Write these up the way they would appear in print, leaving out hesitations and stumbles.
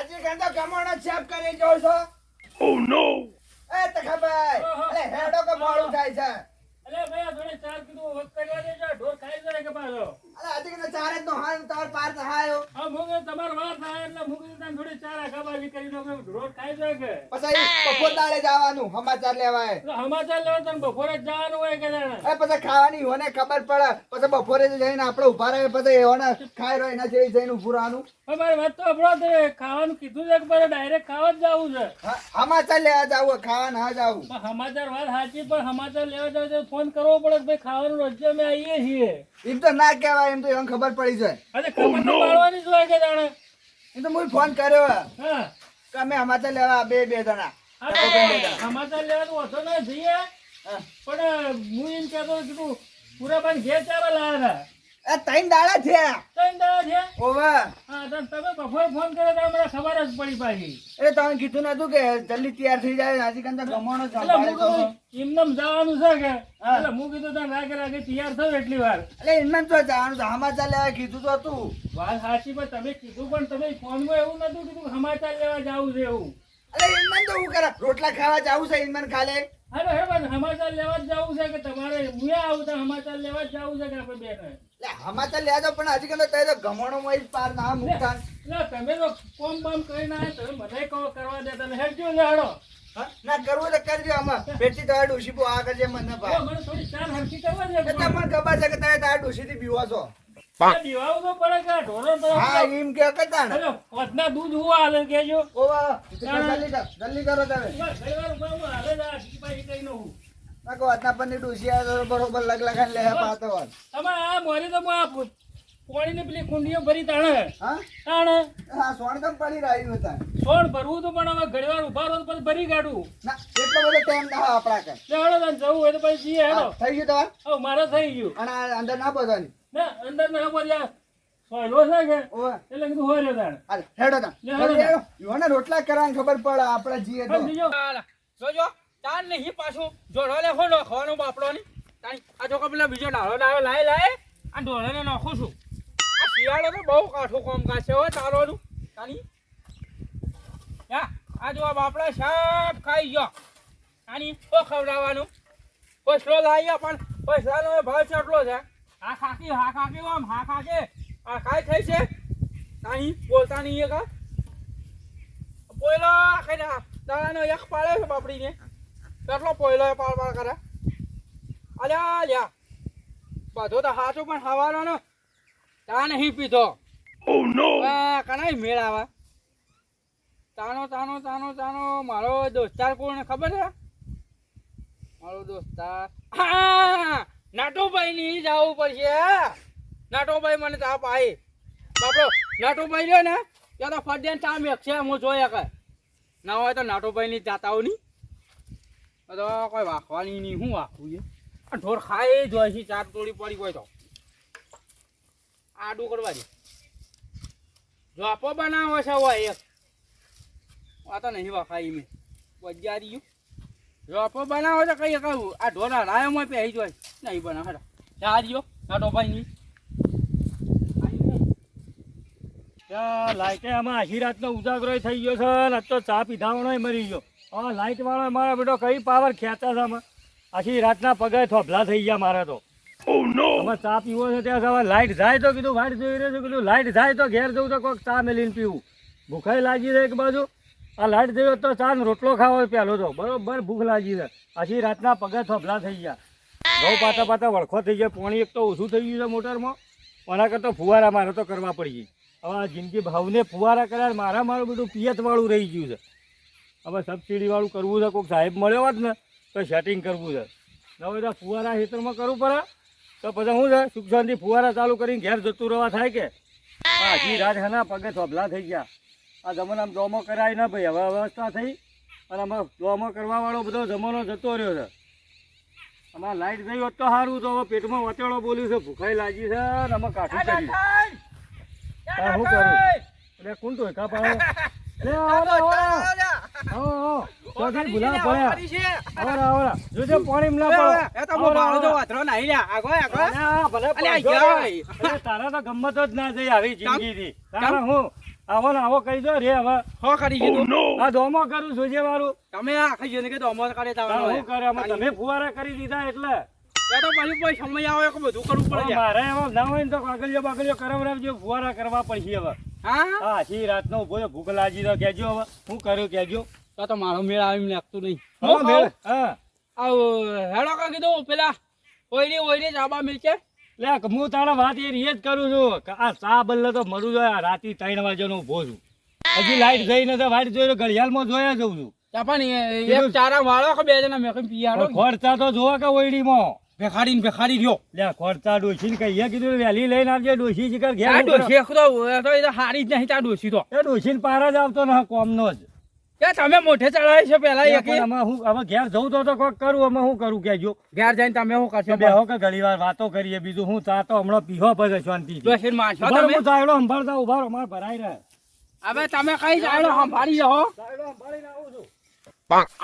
હજી કંદો ગમણો છેપ કરી જો છો. ઓ નો. એ તખાભાઈ. અરે હેડો કે મોડું થાય છે. અલે ભાઈ આ થોડે ચાર કીધું વખત કરવા દેજો ઢોર ખાઈ જાય કે પાછો. અરે હજી કંદો ચાર જ નો હાલ તાર પાર થહાયો. હા મુગે તમાર વાત થાય એટલે મુગે તને થોડી ચાર આખાબાજી કરી દો કે ઢોર ખાઈ જાય કે. પછી બપોર દાડે જવાનું સમાચાર લેવાય. એટલે સમાચાર લેવા તને બપોરે જ જવાનું હોય કે જાણે. એ પછી ખાવાની હોને ખબર પડે. પછી બપોરે જઈને આપણે ઉભા રહે પછી એઓને ખાઈ રહ્યો એના જેવી જઈને ઉભું રહેવાનું. મારી વાત તો અબળો તે ખાવાનું કીધું છે કે મારે ડાયરેક્ટ ખાવા જ જવું છે. સમાચાર લેવા જાવું ખાવા ના જાવું. સમાચાર વાત સાચી પણ સમાચાર લેવા જાવ તો ફોન કરવો પડે કે ભાઈ ખાવાનું રોજ અમે આવીએ છીએ. એમ તો ના કહેવાય એમ તો એમ ખબર પડી જાય. અરે ખબર તો પાડવાની જ હોય કે જાણે. એમ તો હું ફોન કર્યો હા કે અમે સમાચાર લેવા બે જણા. સમાચાર લેવા તો ઓછો ના જઈએ પણ હું એમ કહેતો કીધું પૂરા ભાઈ ઘેર ચારા લાયા હતા. એ ત્રણ દાડા થયા. ત્રણ દાડા થયા. ઓવે. હા તો તમે બપોરે ફોન કર્યો તો મને ખબર જ પડી પાછી. એ તમે કીધું નતું કે જલ્દી તૈયાર થઈ જાય હજી કંઈ ગમવાનો એમનેમ જવાનું છે કે એટલે હું કીધું તને રાગે તૈયાર થયો એટલી વાર. એટલે એમને તો જવાનું સમાચાર લેવા કીધું તો હતું. વાત સાચી પણ તમે કીધું પણ તમે ફોનમાં એવું નતું કીધું કે સમાચાર લેવા જવું છે એવું. એટલે એમને તો હું કરે રોટલા ખાવા જાવું છે એમને ખાલે. અરે હે બસ સમાચાર લેવા જ જવું છે કે તમારે હું આવું તો સમાચાર લેવા જ જવું છે કે આપણે બેને. એટલે સમાચાર લેવા જાવ પણ હજી કંઈ તો ગમણો માં પાર ના મૂકતા. એટલે તમે તો કોમ બામ કરીને આવ્યા તમે મને કહો કરવા દેતા ને હેડજો લેડો. ના કરવું તો કરજો આમાં બેટી તમારે ડોશી બહુ આ કરજે મને ભાઈ. મને થોડી ચાર હરખી કરવા દે. એટલે પણ ખબર છે કે તમે તારા ડોશી થી બીવો છો. દીવાવું તો પડે કે ઢોરો તો હા એમ કે કરતા ને. અરે વધના દૂધ હું હાલે કેજો. ઓવા જલ્દી કરો તમે. ઘણીવાર હું હાલે જ આ ભાઈ કઈ નો હું. નાકો વાતના પરની ડોશી આ બરોબર લગન લે પાતો વાત. તમે આ મોરી તો આ પાણીની પેલી કુંડીઓ ભરી તાણે. હા તાણે હા સોણ તો પડી રહ્યું હતા. સોણ ભરવું તો પણ હવે ઘણીવાર ઉભા રહો તો પછી ભરી કાઢું. ના એટલો બધો ટાઈમ ના આપણા કર. હેડો તને જવું હોય તો પછી જઈએ હેડો. થઈ ગયું તમારે? હવે મારે થઈ ગયું. અને આ અંદર ના બોલવાની. ના અંદર ના બોલ્યા સોયલો છે કે ઓવે એટલે કીધું હોય રે તાણે. હાલ હેડો તા. યોને રોટલા કરવાની ખબર પડે આપણે જીએ તો. જોજો તાન નહીં પાછું જોડો લે ખોનો ખાવાનો બાપડો ની તાણી આ જો પેલા બીજો ડાળો લાય આ ઢોળાને નાખું છું. આ શિયાળો તો બહુ કાઠું કામકાજ છે હો તારોનું તાણી. આ જો બાપડા સાપ ખાઈ ગયો તાણી ઓ ખવડાવવાનું પછલો લાવ્યા પણ પછલાનો ભાવ કેટલો છે. આ ખાકી આમ હા ખાકે આ ખાઈ થઈ છે તાણી બોલતા નહીં કા પોયલો ખાઈ દાડાનો એક પાડે છે બાપડીને કેટલો પોયલો પાડ કરે. અલ્યા લ્યા બધો તો હાચું પણ હવાનો ને ચા નહીં પીધો. ઓ નો કનાઈ મેળ આવે. તાનો મારો દોસ્તાર કોણ ખબર છે? મારો દોસ્તાર નાટોભાઈ ની જવું પડશે. નાટોભાઈ મને તાપ આવી બાપડો નાટોભાઈ રહ્યો ને ત્યાં તો ફરજિયાત ચા મેકશે હું જોયા કર ના હોય તો નાટોભાઈ ની જાતાઓ ની તો કોઈ વાખવાની નહીં. શું વાખવું છે આ ઢોર ખાઈ જ હોય છે. ચાર તોડી પડી હોય તો આડું કરવા દે. જોપો બનાવો છે હોય એક આ તો નહીં વાખાઈ મેં બજારી ગયું. જોપો બનાવો છે કઈ કહું આ ઢોર રાયમાં પહેરી જોઈ નહીં બનાવે ચા દિયો નાટોભાઈ ની. લાઈટે આમાં આખી રાતનો ઉજાગરો થઈ ગયો છે ને તો ચા પીધાવાનો મરી ગયો. હા લાઈટ વાળો મારા બેટો કઈ પાવર ખેંચા છે આમાં. આખી રાતના પગે થોભલા થઈ ગયા મારે તો. અમે ચા પીવો છે ત્યાં હવે લાઈટ જાય તો કીધું વાટ જોઈ રહ્યો છું કીધું લાઈટ જાય તો ઘેર જવું તો કોઈક ચા મેલીને પીવું. ભૂખાઈ લાગી છે એક બાજુ. આ લાઈટ જયો તો ચા ને રોટલો ખાવો પહેલો તો બરોબર ભૂખ લાગી છે. આખી રાતના પગે થોભલા થઈ ગયા. ઘઉં પાતા વળખો થઈ ગયા. પાણી એક તો ઓછું થઈ ગયું છે મોટરમાં. એના કરતાં ફુવારા મારે તો કરવા પડી ગઈ. હવે આ જિંદગી ભાવને ફુવારા કર્યા મારું બધું પિયતવાળું રહી ગયું છે. હવે સબસિડીવાળું કરવું છે. કોઈક સાહેબ મળ્યો હોત ને તો સેટિંગ કરવું છે. હવે તો ફુવારા ખેતરમાં કરવું પડે તો પછી શું છે સુખ શાંતિ ફુવારા ચાલુ કરીને ઘેર જતું રહેવા થાય કે. આખી રાત હેના પગે થોભલા થઈ ગયા. આ જમાનામાં ડોમો કરાય ના ભાઈ હવે વ્યવસ્થા થઈ અને અમે ડોમો કરવાવાળો બધો જમાનો જતો રહ્યો છે. અમારે લાઈટ ગઈ હોત તો સારું તો હવે પેટમાં વચેડો બોલ્યું છે ભૂખાઈ લાગી છે અને અમે કાઠું કર્યું. શું કરું એટલે કોણ તો કા પાડે તારા તો ગમત જ ના જઈ આવી જિંદગી થી. હું આવો ને આવો કહી દો રે હવે હો કરી દીધું આ દોમો કરું છું જે વાળું તમે આખી જિંદગી તો અમર કરે તાણ શું કરે અમે તમે ફુવારા કરી દીધા એટલે તો પછી કોઈ સમય આવે કે બધું કરવું પડે મારે એમાં ના હોય ને તો કાગળિયો કરાવરાવજો ફુવારા કરવા પડશે હવે હા હા આછી રાતનો ઉભો ભૂખ લાગી તો કહેજો હવે શું કર્યું કહેજો તો મારો મેળ આવી લાગતું નહીં હા મેળ હા આવ હેડો કા કીધું પેલા ઓયરી જાબા મિલશે લે હું તારા વાત એ જ કરું છું કે આ ચા બદલે તો મરું જોઈએ રાતી 3 વાગ્યાનો ઉભો છું હજી લાઈટ ગઈ નથી વાઈટ જોઈ ઘડિયાળમાં જોયા જઉં છું પણ એક ચારા વાળો કે બે જણા મેં પીયાડો ખોરચા તો જોવા કે ઓયડીમાં ભેખાડી રહ્યો લે ખોરચા ડોશી કહીએ કીધું વહેલી લઈને આવજે ડોશી શિકાર ઘેર આ ડોશી તો એ તો હારી જ નહીં તા ડોશી તો એ ડોશી પાર જ આવતો ને કોમનો જ એ તમે મોઢે ચડાય છે પેલા એક અમે હું હવે ઘેર જવું તો કોક કરું અમે શું કરું કેજો ઘેર જઈને તમે શું કરશો બેહો કે ઘણી વાર વાતો કરીએ બીજું હું ચા તો હમણાં પીવો પડે શાંતિ ડોશી મારશો હું તમે ચાયડો સંભાળતા ઉભા રહો માર ભરાઈ રહે હવે તમે કઈ ચાયડો સંભાળી રહો ચાયડો સંભાળીને આવું છું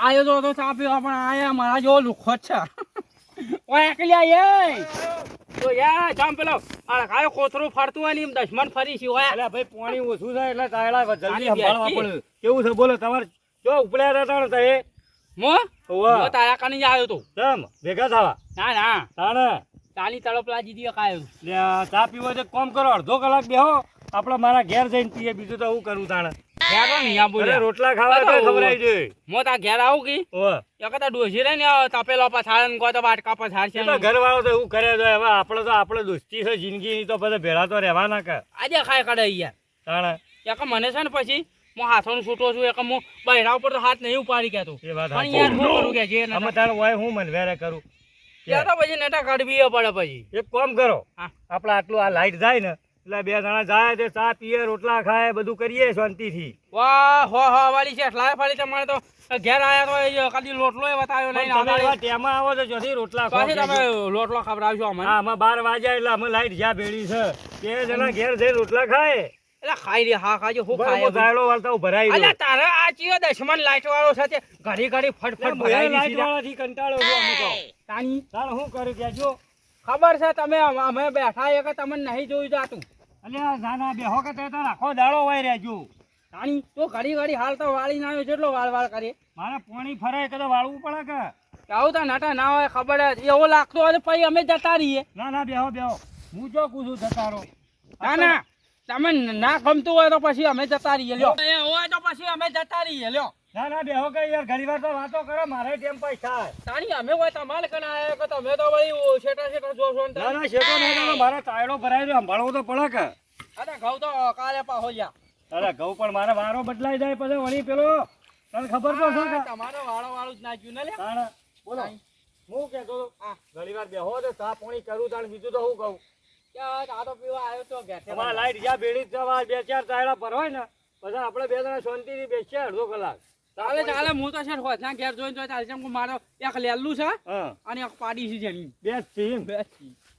આયો તો ચા પીવા પણ આયા મારા જેવો લુખો છે ઓય એકલી આય તો યા જામ પેલો આ કાયો કોતરું ફરતું હોય ને એમ દશમન ફરી છે ઓય અલ્યા ભાઈ પાણી ઓછું થાય એટલે ચાયડા જલ્દી સંભાળવા પડે કેવું છે બોલો તમારે જો ઉપડ્યા રહેતા ને તએ મો ઓવા તારા કને જ આવ્યો તો કેમ ભેગા થવા ના તાણે ચાલી તળપ લાજી દીયો કાયો લે ચા પીવો તો કોમ કરો અડધો કલાક બેહો આપણે મારા ઘેર જઈને પીએ બીજું તો હું કરું તાણે ઘેર નહીં આ બોલે રોટલા ખાવા તો ખવરાઈ દે મો તા ઘેર આવું કી ઓવા એકતા ડોસી રે ને તપેલો પછાડ ને કોઈ તો બાટકા પછાડ છે તો ઘર વાળો તો એવું કરે છે હવે આપણે દોસ્તી છે જિંદગી તો બધા ભેળા તો રહેવાના કે આજે ખાય કડે યાર તાણે એક મને છે ને પછી હું હાથોનું છૂટો છું એક હું બહેરા ઉપર તો હાથ નહીં ઉપાડી કેતો એ વાત પણ યાર શું કરું કે જે અમે તારે હોય હું મનવેરે કરું યાર તો પછી નેટા કાઢવી પડે પછી એક કામ કરો હા. આપણે આટલું આ લાઈટ જાય ને એટલે બે જણા જાય તે ચા પીએ રોટલા ખાય બધું કરીએ શાંતિથી વાહ હો વાળી છે લાય ફાળી તમારે તો ઘેર આયા તો એ કદી લોટલો એ બતાવ્યો લઈને તમે આવતા એવા ટેમાં આવો તો જોથી રોટલા ખાઓ પછી તમે લોટલો ખવડાવશો અમને હા અમે 12 વાગ્યા એટલે અમે લાઈટ જ્યાં ભેળી છે બે જણા ઘેર જઈને રોટલા ખાય એટલે ખાઈ રે હા ખાજો હું ખાય ગાયડો વાળતા ભરાઈ અલ્યા તારે આ ચિયો દશમન લાઈટ વાળો છે ઘડી ફટફટ ભરાઈ લાઈટ દીધી વાળાથી કંટાળો છું અમે તો તાણી તાણ શું કર્યું કેજો ખબર છે તમે અમે બેઠા એ કે તમને નહીં જોયું જાતું અલ્યા નાના બેહો કે તે તો આખો દાડો વાય રહેજો તાણી તો ઘડી હાલ તો વાળી ના આવ્યો જેટલો વાળ કરે મારે પાણી ફરાય કે તો વાળવું પડે કે આવું તો નાટા ના હોય ખબર જ એવો લાગતો હોય પછી અમે જતા રહીએ ના બેહો હું જો કુછું જતારો ના તમે ના ગમતું હોય તો પછી અમે જતા રહીએ લ્યો એ હોય તો પછી અમે જતા રહીએ લ્યો ના બેહો કે યાર ઘણી વાર તો વાતો કરો મારે ટેમ પૈસા તાણી અમે હોય તમારે કને આયા કે તમે તો વળી શેટા જોશો ને ના શેતો નહીં મારા ચાયડો ભરાય છે સંભાળવો તો પડે કે અરે ઘઉં તો કાલે પાહો જા અરે ઘઉં પણ મારે વારો બદલાઈ જાય પછી વળી પેલો તને ખબર તો છે કે તમારો વાળું જ નાખ્યું ને લે તાણ બોલો હું કહેતો ઘણી વાર બેહો તો ચા પાણી કરું તાણ બીજું તો હું કહું આ તો પીવા આવ્યો તો ઘેર તમારા લાઈટ જ્યાં બેડી જવા 2-4 ચાયડા ભરવાય ને પછી આપણે બે જણા શાંતિથી બેસીએ અડધો કલાક ચાલે હું તો છે હોજના ઘેર જોઈને તો ચાલશે મારો એક લેલું છે હા અને એક પાડી છે જેની બેસ સીમ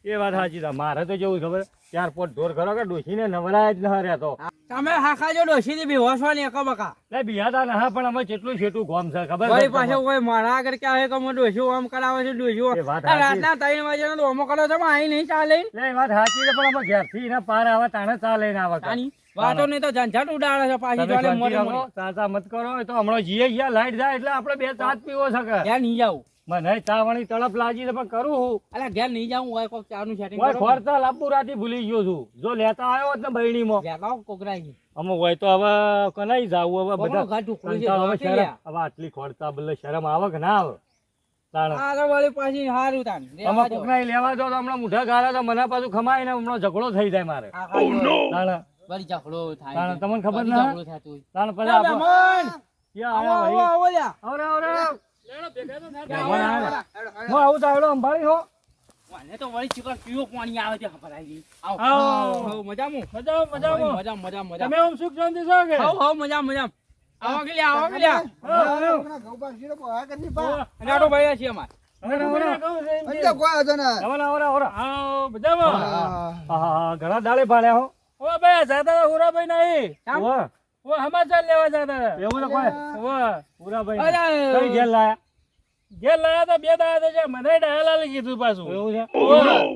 એ વાત સાચી છે મારે તો જેવું ખબર 4 પોટ ઢોર ખરો કે ડોશીને નવરાય જ ન રહેતો તમે હાખાજો ડોસી થી બેહોશ હોય ને એક બકા લે બિહાતા ના પણ અમે કેટલું છેટું ગોમ છે ખબર વળી પાછો કોઈ મારા આગળ ક્યાં હોય કે હું ડોસી આમ કરાવે છે ડોસી એ વાત સાચી. રાતના 3 વાગ્યાનો ડોમો કરો છો અહીં નહીં ચાલે લે એ વાત સાચી છે પણ અમે ઘેરથી ને પાર આવે તાણે ચા લઈને આવે કાં. તાની વાતો નહીં તો ઝંઝટ ઉડાડે છે પાછી તમે જોડે શાંતિ મોટી રાખો, મોટી ચા મત કરો એ તો હમણાં જીએ ગયા લાઈટ જાય એટલે આપણે બે ચા જ પીવો છે કે ઘેર નહીં જાઉં મને ચા વાળી તડપ લાગી છે પણ કરું હું અલા ઘેર નહીં જાઉં હોય કોક ચાનું સેટિંગ ઓય ખોરતા લાંબુ રાતી ભૂલી ગયો છું જો લેતા આવ્યો હોત ને બૈણીમાં વેલાવ કોકરાઈ અમે હોય તો હવે કનાઈ જાવું હવે બધા બધા ઘાટ ઉખડી છે કંટાળો, હવે વાટી શરમ લ્યા. હવે આટલી ખોરતા બદલે શરમ આવે કે ના આવે તાણે આ તો વળી પાછી હારું તાન અમે કોકનાઈ લેવા દો તો હમણાં મુઠા ગાળા તો મને પાછું ખમાય ને હમણાં ઝઘડો થઈ જાય મારે તાણે વળી ઝઘડો થાય તાણે તમને ખબર વળી ના ઝઘડો થતો હોય. તાણે પછી એ આપણે મહેમાન! ક્યાં આવો, આયા આવો, ભાઈ આવો લ્યા. આવરે લેડો, ભેગા તો ના મહેમાન થાય. આવ્યા. હું આવું તો આવડો સંભાળી હો વાને તો વળી ચિકન પીવો પાણી આવે છે ખબર આવી આવો આવો. આવો, મજામાં મજામાં મજા તમે આમ સુખ શાંતિ છો કે આવો મજામાં આવો કે લ્યા આવો કે લ્યા અને આટો ભાઈ છે અમાર ઘણા દાડે ભાડ્યા હો ઓ ભાઈ જાતા હુરાભાઈ નહીં કેમ? ઓવે. ઓ સમાચાર લેવા જાતા એવું તો કોઈ ઓ પૂરાભાઈ અરે કઈ ઘેર લાયા ઘેર લાયા તો બે દાડા છે મને ડાયાલાલે કીધું પાછું એવું છે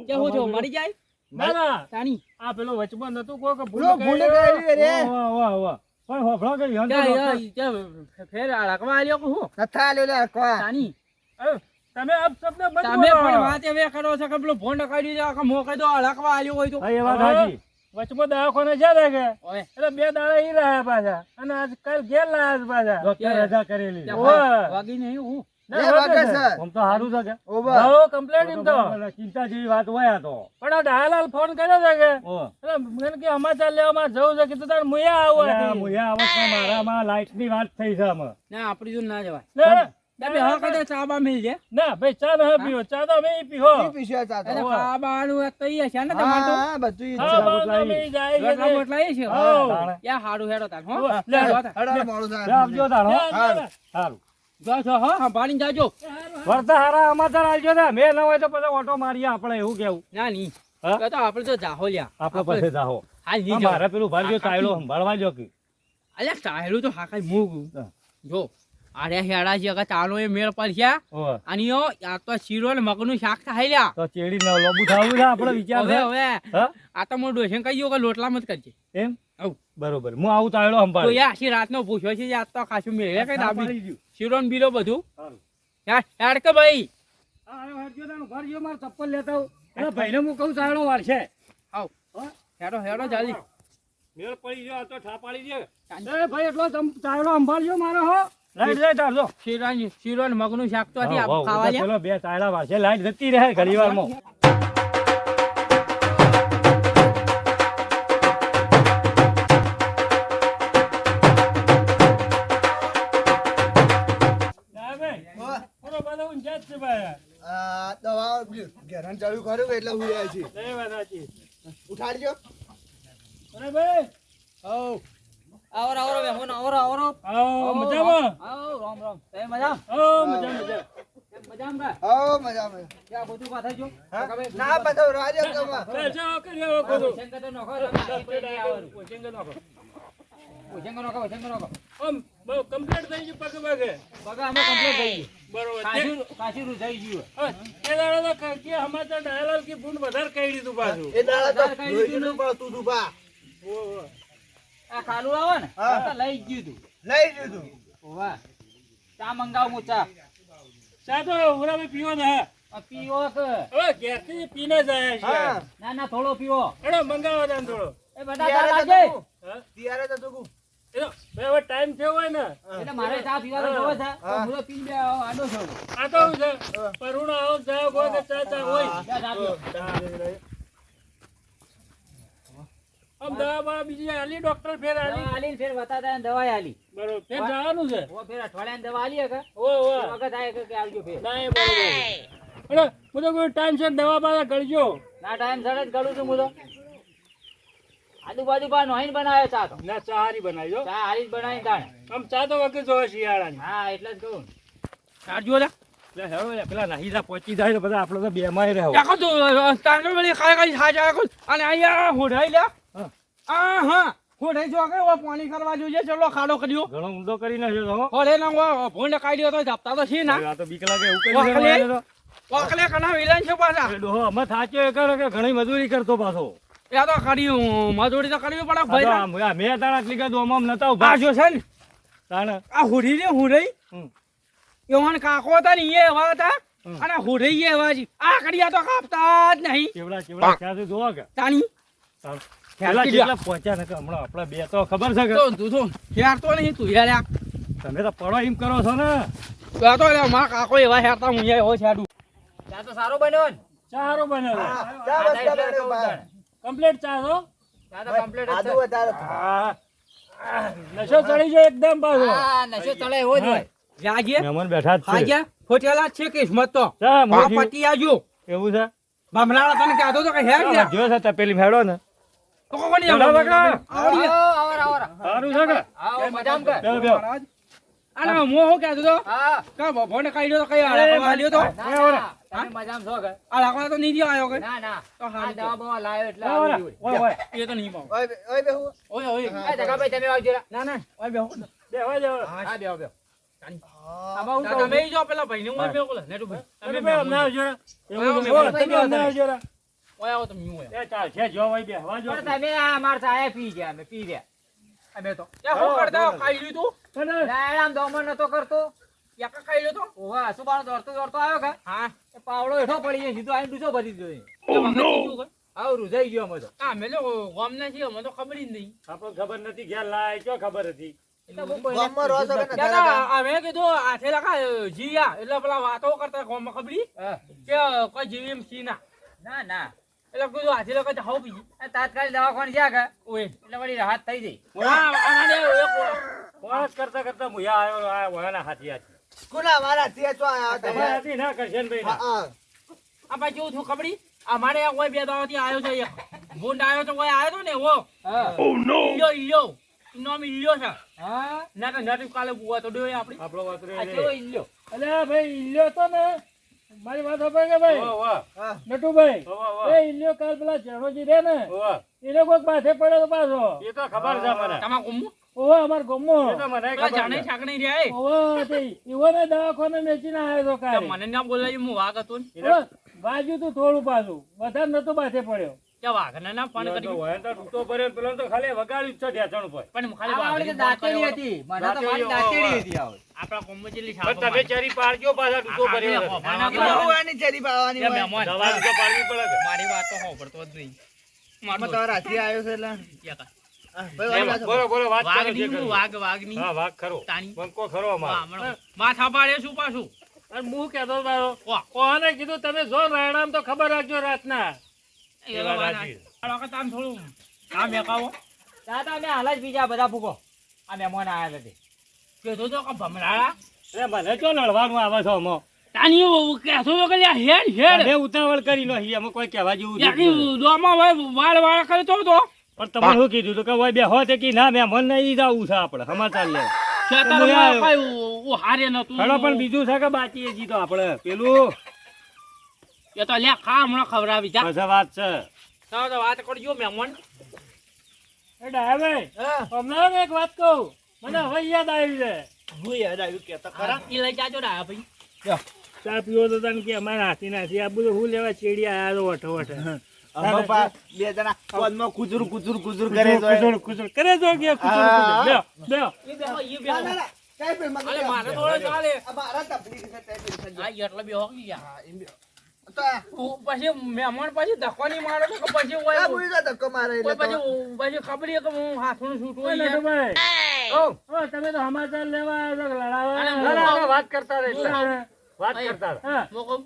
કેવું છો મરી જાય ના ના તાની આ પેલો વચમાં નતું કોઈ કે પેલો ભૂંડ કર્યું રે. વાહ વાહ વાહ પણ હોભળો કે યંત્ર ફેર અડકવા આલ્યો કે હું નથા આલ્યો લે અડકવા. તાની તમે આપ શબ્દ બંધ તમે બોલો. પણ વાત એવે કરો છો કે પેલો ભોંડ કાઢી દે આખા મોકઈ દો અડકવા આલ્યો હોય તો હા, એ વાત સાચી. વચમાં દવાખાને જ્યાં લાગે ઓય એટલે 2 દાડા ઈ રહ્યા પાછા અને આજકાલ ઘેર લાયા છે પાછા ડોક્ટર રજા કરેલી ત્યાં ઓય. વાગી નહીં હું લે વાગે સર. આમ તો સારું છે કે ઓવર. આવો કમ્પ્લેટ એમ તો ચિંતા જેવી વાત હોય આ તો પણ આ ડાયાલાલ ફોન કર્યો છે કે ઓ એટલે મને કે સમાચાર લેવામાં જવું છે કીધું તાર મુયા આવો અલ્યા, મુયા આવકમાં મારામાં લાઈટની વાત થઈ છે આમાં. ના આપણી જો ના જવાય ના, તમે હા કદાચ ચા બા મિલ જાય ના ભાઈ ચા ના પીવો ચા તો અમે પીવો ઈ પીસ્યો ચા તો. એટલે ખાવાનું તૈયાર છે ને તમારે તો હા, બધું ઈ જ હા છે. બા, તો અમે જાય છે. રોટલા બોટલા એ છે હા. તાણે. યા હાડું હેડો તાર હો લે, લે, લે. જો તાર. હડો, હડો, મોડું લે, થાય. આપજો તાણ, હો. હારું. સારું. જો છો હો સંભાળીને જાજો વળતા હારા સમાચાર આલજો ને. મેં ન હોય તો પછી ઓટો મારીએ આપણે, એવું કેવું ના ની હા? તો આપણે તો જાહો લ્યા આપણે પાસે જાહો. હાલ હા, નહીં મારે જાવ પેલું ભાગ્યો ચાયલો સંભાળવા જો કે અલ્યા સાહેલું તો હાકાઈ મૂગું હા. જો આરે હેડા છે કે ચાલો એ મેળ પડ્યા ઓવે. અને યો આ તો શીરો ને મગનું શાક થાય લ્યા તો ચેડી ન લોબુ થાવું છે આપણે વિચાર હવે છે. હવે હા? આ તો મોઢું છે કહી કે લોટલા મત કરજે એમ આવું. બરોબર હું આવું ચાયલો તો સંભાળ યા આખી રાતનો પૂછ્યો છે આજ તો ખાસું મેળે કઈ દાબી શીરો ને બીરો બધું સારું. યાર યાર કે ભાઈ મારે ચપ્પલ લેતા આવું. એના ભાઈને હું કહું ચાયલો વાળશે. આવ હા? હેડો હેડો જલ્દી મેળ પડી ગયો આ તો ઠાપાડી દે. ચાંદી. એ ભાઈ એટલો ચાયલો સંભાળજો મારો હો. લાઈટ જાય તારજો. શીરો ને મગનું શાક તો હતી હા, ખાવા હા, લ્યા પેલો બે ચાયલા વાળશે લાઈટ જતી રહે ઘડી વારમાં. ના ભાઈ હો. પૂરો બધો ઊંઝા જ છે ભાઈ આ દવા ઘેરાન ચાલુ કર્યું એટલે હું આવ્યો છું. નહીં વાત સાચી ઉઠાડજો. અરે ભાઈ આવરો આવરો મહેમાન આવરો આવરો આવો મજામાં આવો રામ રામ એ મજા આવો મજા મજા મજામાં કા આવો મજામાં. ક્યાં બધું પાછા જો હા? ના બધો રાજે ગમા. જાઓ કરી આવો બધું શંકર તો નખો ઓછેંગે નાખો. શંકર નખો આમ બહુ કમ્પ્લીટ થઈ ગયું પગે પગે બગા અમે કમ્પ્લીટ થઈ ગઈ બરોબર કાશી થઈ ગયું હા, એ દાડો તો કે સમાચાર ડાયલાલ કે ફૂન વધારે કહી દીધું પાછું એ દાડા તો કઈ લોહી દીધું નું પડતું હતું બા. આ ખાલું આવે ને હા. તો લઈ જ ગયું તું લઈ લીધું. વાહ ચા મંગાવ હું ચા ચા તો ઉરાભાઈ પીવો ને હા આ પીવો કે હવે ઘેરથી પીને જાય છે હા. ના ના થોડો પીવો એનો મંગાવો તાન થોડો એ બટાકા ત્યારે તો લાગે તું. હા ત્યારે તો તું. એનો ભાઈ હવે ટાઈમ થયો હોય ને એટલે મારે ચા પીવા તો જોવો છે તો હું તો પીને બે આડો છું આ તો શું છે પરુણા આવો જાવ કોઈ કે ચા ચા હોય ચા ચા પીવો. આમ દવા બવા બીજી આલી ડોક્ટર ફેર દવા આલી આલી ને ફેર બતાતા ને દવા આલી બરોબર ફેર જવાનું છે ઓ ફેર અઠવાડિયાની દવા આલી કે ઓ ઓ વખત આય કે આવજો ફેર ના એ બરોબર અરે હું તો કોઈ ટાઈમ છે દવા બાવા ગળજો ના ટાઈમ સર જ કરું છું હું તો આજુબાજુ બા નોહીન બનાવ્યો ચા તો ના ચા હારી બનાવજો ચા હારી જ બનાવીને તાણે આમ ચા તો વખત જોવે શિયાળાની હા એટલે જ કહું કાઢજો લે. લે, હેરો લે, પેલા નાહી જા પહોંચી જાય તો બધા આપણે તો બેમાંય રહો. યાકો તો તાંડો વળી ખાઈ ખાઈ હાજા યાકો અને અહીંયા હોડાઈ લ્યા હા. આ હા હોડાઈ જો કે ઓ પાણી કરવા જોઈએ ચલો ખાડો કર્યો ઘણો ઊંધો કરી નાખ્યો તો, હો. હોડે ના ભોંડ કાઢ્યો તો જપતા તો છે ના આ તો બીક લાગે એવું કરી વાકલે? દેવાનો તો. વાકલે કના વિલાન છે પાછા એ ડોહો અમે થાચ્યો એ કરે કે ઘણી મજૂરી કરતો પાછો. યા તો કર્યું મજૂરી તો કરવી પડે આ તો ભાઈ આ મેં તારા લીધા દોમાં નતા ઉભા. આ જો છે ને તાણે. આ હુડી ને હુડઈ હમ. એવાન કાકો હતા ને એ એવા હતા હમ. અને હુડઈ એવા છે આ કડિયા તો કાપતા જ નહીં ચેવડા ક્યાં છે જોવા કે તાણી તાણે. ખ્યાલ પેલા કરી લ્યો. કેટલા પહોંચ્યા ને કે હમણાં આપણા બે તો ખબર છે કે તો તું તો હેરતો નહીં તું હેર્યા તમે તો પડો એમ કરો છો ને. આ તો મારા કાકો એવા હેરતા હું એવો છેડું ત્યાં તો સારો બન્યો ને ચા હારો બનાવો હા, ચા મસ્ત બન્યો બા. કમ્પ્લીટ ચા છો ત્યાં તો કમ્પ્લીટ જ આદુ છે. વધારે. હા નશો ચડી જાય એકદમ પાછો હા નશો ચડે એવો જ હોય જાગે મહેમાન બેઠા જ છે. હાજે ખોટેલા જ છે કિસ્મત તો ચા, આ મોઢી. પતિ આજો એવું છે ભમરાળા તને કહેતો તો કે હેર જા જો છે તપેલી મેળો ને તો કોની ચલો બકરા. આવડી સારું છે કે આવો મજામ કર બેહો, બેહો. અને મો હું કહેતો તો હા કા ભોને કાઢ્યો તો કઈ આળા વાલ્યો તો તમે મજામાં છો કે આ લાકડા તો નહીં આયો કે ના ના તો આ હા દવા બવા લાવ્યો એટલે ઓય, આવી ઓય, ઓય. એ તો નહીં પાવ ઓય બે- ઓય બેહુ. ઓય ઓય ગયું. એ જગાભાઈ તમે આવજો રા. ના ના ઓય બેહો બેહો જાઓ. હા બેહો બેહો હા. આમાં હું કહું તમે ઈ જો પેલા ભાઈને હું બેહો લે નેટુ ભાઈ તમે બે અમને આવજો રા. એવું તમે તમે તમે અમને આવજો રા. ઓય આવો તમે હું એ ચાલશે જો હોય બેહવા જો પણ તમે આ અમાર ચાય પી ગયા અમે પી રહ્યા અમે તો હું કરતા ખાઈ લીધું પણ રાયણામ દમણ નતો કરતો એક ખાઈ લીધું ઓવા સુબાનો દોડતો દોડતો આવ્યો કે હા એ પાવડો હેઠો પડી ગયો સીધો આઈને ડૂચો ભરી દીધો આવ રૂજાઈ ગયો અમે તો અમે તો ગોમ ના છીએ અમે તો ખબર જ નહીં આપણને ખબર નથી ઘેર લાય ચો ખબર હતી એટલે હું કોઈને- ગામમાં રહો છો કે નથી દાદા રહેતા? અમે કીધું આથે લખા જીયા એટલે પેલા વાતો કરતા ગોમ ખબરી હા. કે કોઈ જીવી એમ છી ના ના ના એટલે કીધું આથે લખા હાવ બીજી આ તાત્કાલિક દવાખાને જ્યાં કે ઓય એટલે વળી રાહત થઈ જઈ કોણસ કરતા કરતા મુયા આવ્યો આ વહાના હાથી હાથી કોના મારા તે ચો આયા હતા? તમારે હતી ના કરશનભાઈ હા, ના હા. આ પાછું કેવું થયું ખબરી અમારે કોઈ બે દાવાથી આવ્યો છે એક ભૂંડ આવ્યો તો કોઈ આવ્યો તો ને એવો હા ઈલ્યો નામ ઈલ્યો છે હા ના તો નતું કાલે બુઆ તો ડોય આપડી આપણો વાતરે આ કેવો ઈલ્યો અલ્યા ભાઈ ઈલ્યો તો ને મારી વાત સાંભળ કે ભાઈ વાહ વાહ હા. નટુભાઈ વાહ વાહ એ ઈલ્યો કાલ પેલા ચેરોજી રે ને વાહ એને કોઈક માથે પડે તો પાછો એ તો ખબર છે મને તમારે ગુમું ઓહો અમાર ગમો એ તો મને પેલા ખબર જાણે છે. છાકણી રહ્યા એ. ઓહો તે ઈવોને દવાખાને મેચીને આવ્યો તો તો કાલે મને ના બોલાવી હું વાઘ હતો ને ઓહો, બાજુ તું થોડું પાછું વધારે નતો માથે પડ્યો ત્યાં વાઘને ના ફોન એ તો કરી વહેણ તો તૂટો ભર્યો, પેલો તો ખાલી વગાડ્યું જ છે ઢેંચણ ઉપર. પણ હું ખાલી આ આવડી વાઘને તો ફોન કર્યો દાંતેડી હતો. હતી મને તો મારી દાંતેડી હતી આવ આપણા કોમમાં જેટલી પણ છાપો તમે મારી. ચરી પાડજો પાછા તૂટો આ ભર્યો કાંકરી છે. આપો, એમાં હોવાની ચેરી પાડવાની એ હોય. મહેમાન. દવા તો પાડવી પડે કે? મારી વાત તો હોભળતો જ નહીં મારો આમાં તમારા હાથી આવ્યો છે એટલે યા કા. હા, ભાઈ વાળી વાત બોલો બોલો વાત કરો વાઘની જે હું કરવી. વાઘની હા વાઘ ખરો તાણી. બંકો ખરો અમારો. હા, હમણાં માથા પાડે શું પાછું અને હું કહેતો મારો વાહ. કોને કીધું તમે જો રાયણામ તો ખબર રાખજો રાતના એ વાત સાચી. આ વખત આમ થોડું કામ એકાવો દાદા અમે હાલ જ બીજા બધા ભૂકો આ મહેમાન આવ્યા હતા કીધું તો કે ભમરાળા એ મને ચો લડવાનું આવે છે અમો. તાની કહેતો તો કે લ્યા હેડ હેડ તમે ઉતાવળ કરી લો અહીં અમે કોઈ કહેવા જેવું નથી. યાકી દોમાં હોય વાળ કરે તો પણ તમે શું કીધું તું કે ભાઈ બે હોત કે ના મેં મન નહીં જવું છે આપણે સમાચાર લેવા. ખેતરમાં કઈ હારે નતું ખરો પણ બીજું છે કે બાકી હજી તો આપણે પેલું એ તો લ્યા ખા હમણાં ખવડાવી જા પછી વાત છે. ચાલો તો વાત કરજો મહેમાન એ ડાયાભાઈ હા, હમણાં એક વાત કહું મને હવે યાદ આવી છે હું યાદ આવ્યું કહેતા ખરા. ઈ લઈ જાજો ડા ભાઈ ચા પીવો તો તને કે અમારે હાથી નાથી આ બધું હું લેવા ચેડી આયા તો વઠો વઠે આમાં પા બે જણા પદમાં કુચુર કુચુર કુચુર કરે છે. કુચુર કુચુર કરે તો કે કુચુર કુચુર બેહો બેહો ઈ બેહો ઈ ના, ના, બેહો ના. કાંઈ ભાઈ મગજ અલે મારે નથી. થોડો ચાલે આ મારા તકલીફ છે, તે પેલી સંજોગ. આ એટલે બેહો ગયા હા, એમ બી. તો આ પછી મહેમાન પછી ધક્કો નહીં મારો તો કે પછી આ હોય ભૂલી જા ધક્કો મારે એટલે પછી તો. પછી ખબર છે કે હું હાથનું છૂટું ઓય યાર. નટુભાઈ ઓ, ઓ તમે તો સમાચાર લેવા આવ્યા છો કે લડાવવા અરે ના, ના, ના, વાત કરતા રહે એટલે. હા. વાત કરતા રહે. હા. હું કહું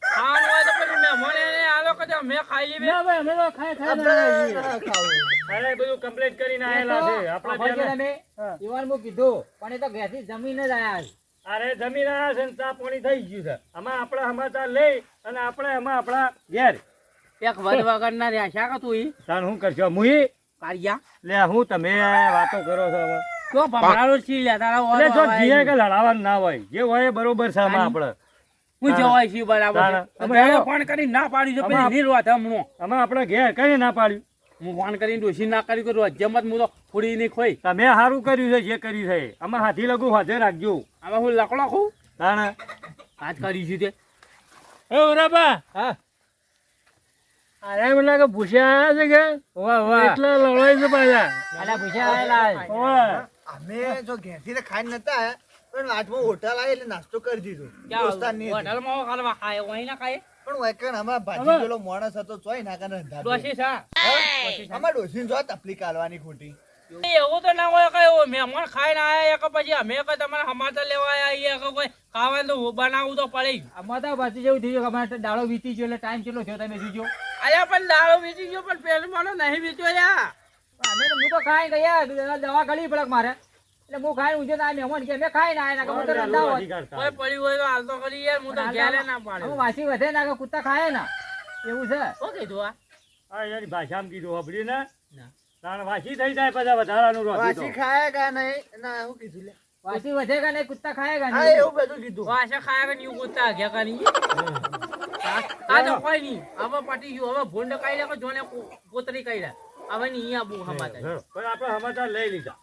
ખાવાનું હોય તો પછી મહેમાન એને આલો કે જા મેં ખાઈ લીધું ના ભાઈ અમે તો ખાઈ આપણે ખાઈ ના ખાવું. અરે બધું કમ્પ્લીટ કરીને આયેલા છે આપણે બેને. હા. ઈવન હું કીધું પણ એ તો ઘેરથી જમીન જ આયા છે. અરે જમીન આયા છે ને ચા પાણી થઈ ગયું છે. આમાં આપણા સમાચાર લઈ અને આપણે એમાં આપણા ઘેર એક વધ વગર ના રહ્યા શા તું ઈ તાન શું કરશો મુઈ કાઢ્યા લે હું તમે વાતો કરો છો હવે. તો ભમરાળો છી લે તારા એટલે જો જીએ કે લડાવવાનું ના હોય જે હોય એ બરોબર છે આમાં આપણે હું જવાય છી બરાબર તારા. છે મેં ફોન કરી ના પાડી છે પેલી નીરવાત હમણો આમાં આપણે ઘેર કઈ ના પાડ્યું. હું ફોન કરીને ડોસી ના કરી કે જમત હું તો ફૂડી નહીં ખોઈ તમે સારું કર્યું છે જે કર્યું છે આમાં હાથી લગુ હાજર રાખજો. હવે હું લકડો ખઉં તાણે આજ કરી છે તે એ ઉરાબા હા અરે એમ લાગે ભૂસ્યા આવ્યા છે કે વાહ વાહ એટલે લડાઈ છે પાછા અલા પૂછ્યા આયેલા છે. ઓય અમે જો ઘેરથી તો ખાઈને નતા આયા, પણ વાટમાં હોટલ આવી એટલે નાસ્તો કરી દીધો. દોસ્તારની હતી. હોટલમાં ખાવા ખાય વહી ના ખાય પણ વાયકણ અમારા ભાજી પેલો માણસ હતો ચોય નાકા ને ધંધા ડોસી સા અમાર ડોસીને જો તકલીફ આલવાની ખોટી. એવું તો ના હોય કઈ મહેમાન ખાઈને આયા કે પછી અમે કઈ તમારા સમાચાર લેવા આયા કે કોઈ ખાવાનું તો બનાવવું તો પડે આમાં તો પાછું જેવું થયું કે અમારે દાડો વીતી ગયો એટલે ટાઈમ કેટલો થયો તમે જોજો અલ્યા પણ દાળો વીતી ગયો પણ પેલું માનો નહીં વીત્યો યા અમે તો હું તો ખાઈ ગયા દવા ગળી પડે મારે એટલે હું ખાઈને ઊંઝે ના મહેમાન કે અમે ખાઈ ના આયા તો રંધા હોત. કોઈ પડી હોય તો હાલ તો કરી યાર હું તો ઘેરે ના અમે પાડું વાસી વધે ના કે કૂતા ખાય ના એવું છે શું કીધું આ હા યાર ભાષામાં કીધું હબળી ને ના. તાણ વાસી થઈ જાય પછી વધારાનું રોટી વાસી તો. ખાયા કા નહીં ના શું કીધું લે? વાસી વધે કે નહીં કૂતા ખાય કે હા નહીં એવું બધું કીધું. વાસા ખાયા કે નહીં કૂદતા ઘે કરી આ તો કોઈ નહીં હવે પટી ગયું હવે ભૂંડ કાઢી લે કે જોને પોતરી કાઢી લે હવે નહીં અહીંયા બહુ સમાચાર પણ આપણે સમાચાર લઈ લીધા.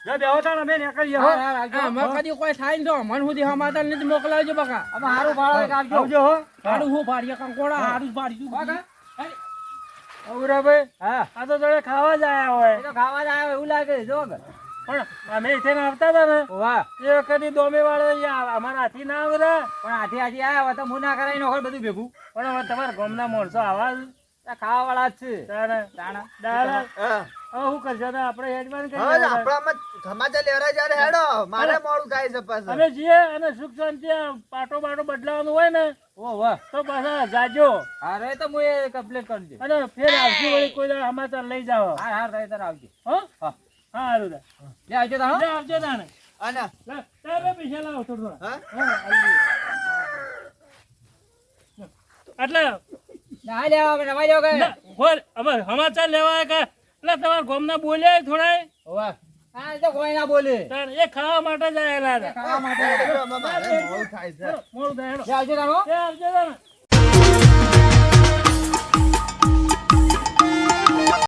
ના બેહો તાણ અમે નીકળીએ હો. હા, હા, રાખજો. અમે કદી કોઈ થાય ને તો મન સુધી સમાચાર નથી મોકલાવજો બકા અમે હારું ભાડો એક આપજો આવજો હો. હારું હું ભાડીએ કંકોડા હારું જ ભાડી હા, હા. અવરાભાઈ હા આ તો જોડે ખાવા જ આયા હોય એ તો ખાવા જ આવ્યો એવું લાગે છે, જો કે. પણ અમે ઇથે આવતા હતા ને વાહ એ વખતે દોમે વાળા અમારા હાથી ના આવે રે. પણ હાથી હાથી આવ્યા હોય તો હું ના કરાવી નોખર બધું ભેગું પણ હવે તમારા ગામના માણસો આવા આ ખાવા વાળા જ છે તારે તાણા. દાડા હા. હવે શું કરશો તો આપણે યજમાન હવે કરી આપણામાં સમાચાર લેવરા જ્યારે હેડો મારે મોડું થાય છે પાછું. અમે જઈએ અને સુખ શાંતિ પાટો બાટો બદલાવાનું હોય ને ઓ વાહ તો પાછા જાજો અરે તો હું એ કમ્પ્લીટ કરી દે. અને ફેર આવશું વળી કોઈ દાડો સમાચાર લઈ જાઓ. હા હા રહી તાર આવજે. હો હા હા હારું દા. લે આવજો તાર હો. લે આવજો તાણે. અને લે તારે પૈસા લાવો થોડું હા હા આવજો. એટલે ના લેવા આપણે રવાઈ જાવ કે ના, હોર હવે સમાચાર લેવા કે એટલે તમારા ગામના બોલ્યા થોડા વાહ હા એ તો કોઈ ના બોલે તાર એ ખાવા માટે જ આયેલા હતા. ખાવા માટે મારે મોડું થાય છે. મોડું થાય હેડો. લે આવજો તાર હો. એ આવજો તાણે.